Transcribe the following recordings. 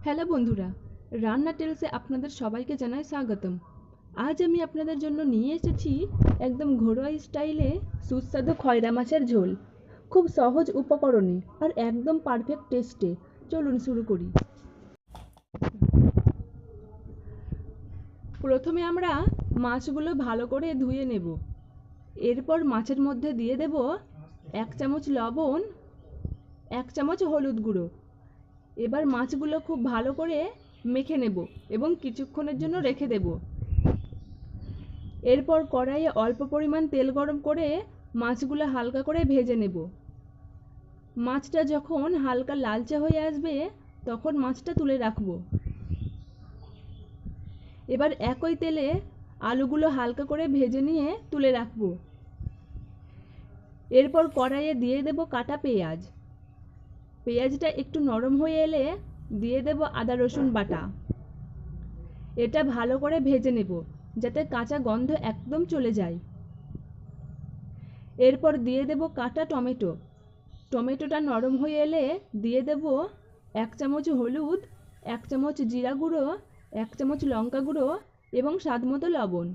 Hello বন্ধুরা, রান্না টেলসে আপনাদের সবাইকে জানাই স্বাগতম। আজ আমি আপনাদের জন্য নিয়ে এসেছি একদম ঘরোয়া স্টাইলে সুস্বাদু খয়রা মাছের ঝোল। খুব সহজ উপকরণে আর একদম পারফেক্ট টেস্টে। চলুন শুরু করি। প্রথমে আমরা মাছগুলো ভালো করে ধুয়ে নেব। এরপর মাছের মধ্যে দিয়ে দেব 1 চামচ লবণ, 1 চামচ হলুদ গুঁড়ো। এবার মাছগুলো খুব ভালো করে মেখে নেব এবং কিছুক্ষণের জন্য রেখে দেব। এরপর কড়াইয়ে অল্প পরিমাণ তেল গরম করে মাছগুলো হালকা করে ভেজে নেব। মাছটা যখন হালকা লালচে হয়ে আসবে তখন মাছটা তুলে রাখব। এবার একই তেলে আলুগুলো হালকা করে ভেজে নিয়ে তুলে রাখব। এরপর কড়াইয়ে দিয়ে দেব কাটা পেঁয়াজ। পেঁয়াজটা একটু নরম হয়ে এলে দিয়ে দেব আদা রসুন বাটা। এটা ভালো করে ভেজে নেব যাতে কাঁচা গন্ধ একদম চলে যায়। এরপর দিয়ে দেব কাটা টমেটো। টমেটোটা নরম হয়ে এলে দিয়ে দেব 1 চামচ হলুদ, 1 চামচ জিরা গুঁড়ো, 1 চামচ লঙ্কা গুঁড়ো এবং স্বাদমতো লবণ।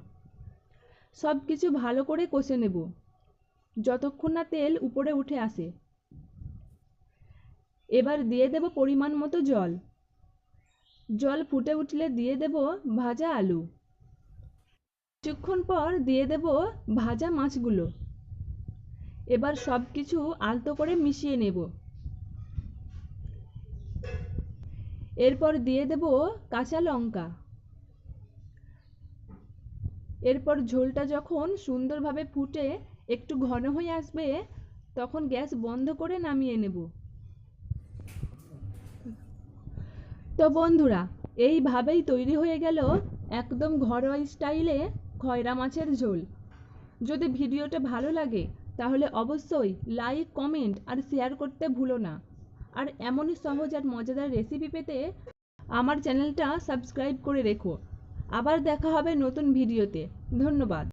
সব কিছু ভালো করে কষে নেব যতক্ষণ না তেল উপরে উঠে আসে। এবার দিয়ে দেব পরিমাণ মতো জল। জল ফুটে উঠলে দিয়ে দেব ভাজা আলু। কিছুক্ষণ পর দিয়ে দেব ভাজা মাছগুলো। এবার সব কিছু আলতো করে মিশিয়ে নেব। এরপর দিয়ে দেব কাঁচা লঙ্কা। এরপর ঝোলটা যখন সুন্দরভাবে ফুটে একটু ঘন হয়ে আসবে তখন গ্যাস বন্ধ করে নামিয়ে নেব। তো বন্ধুরা, এইভাবেই তৈরি হয়ে গেল একদম ঘরোয়া স্টাইলে খয়রা মাছের ঝোল। যদি ভিডিওটা ভালো লাগে তাহলে অবশ্যই লাইক, কমেন্ট আর শেয়ার করতে ভুলো না। আর এমনই সহজ আর মজাদার রেসিপি পেতে আমার চ্যানেলটা সাবস্ক্রাইব করে রেখো। আবার দেখা হবে নতুন ভিডিওতে। ধন্যবাদ।